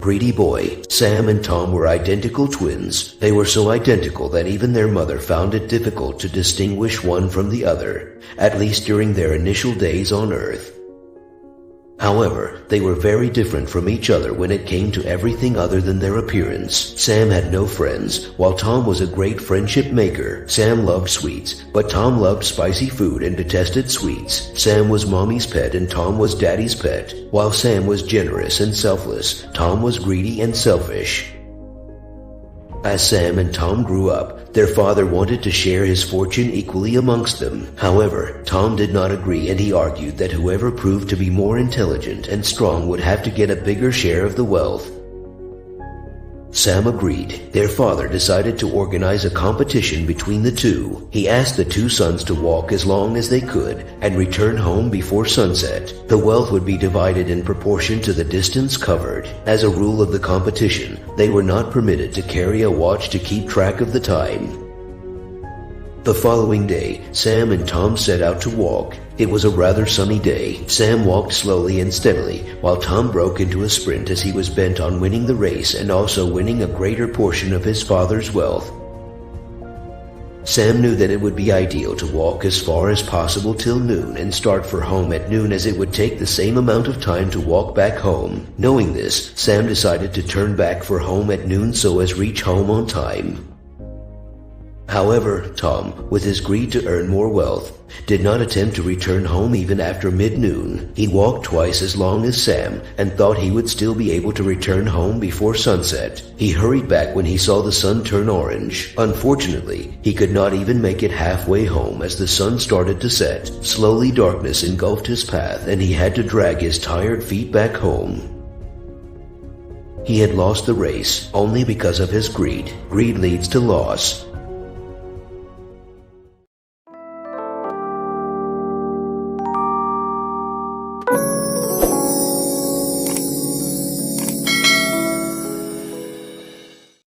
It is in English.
Greedy boy. Sam and Tom were identical twins. They were so identical that even their mother found it difficult to distinguish one from the other, at least during their initial days on Earth. However, they were very different from each other when it came to everything other than their appearance. Sam had no friends, while Tom was a great friendship maker. Sam loved sweets, but Tom loved spicy food and detested sweets. Sam was mommy's pet and Tom was daddy's pet. While Sam was generous and selfless, Tom was greedy and selfish. As Sam and Tom grew up, their father wanted to share his fortune equally amongst them. However, Tom did not agree and he argued that whoever proved to be more intelligent and strong would have to get a bigger share of the wealth. Sam agreed. Their father decided to organize a competition between the two. He asked the two sons to walk as long as they could and return home before sunset. The wealth would be divided in proportion to the distance covered. As a rule of the competition, they were not permitted to carry a watch to keep track of the time. The following day, Sam and Tom set out to walk. It was a rather sunny day. Sam walked slowly and steadily, while Tom broke into a sprint as he was bent on winning the race and also winning a greater portion of his father's wealth. Sam knew that it would be ideal to walk as far as possible till noon and start for home at noon, as it would take the same amount of time to walk back home. Knowing this, Sam decided to turn back for home at noon so as reach home on time. However, Tom, with his greed to earn more wealth, did not attempt to return home even after mid-noon. He walked twice as long as Sam and thought he would still be able to return home before sunset. He hurried back when he saw the sun turn orange. Unfortunately, he could not even make it halfway home as the sun started to set. Slowly, darkness engulfed his path and he had to drag his tired feet back home. He had lost the race only because of his greed. Greed leads to loss.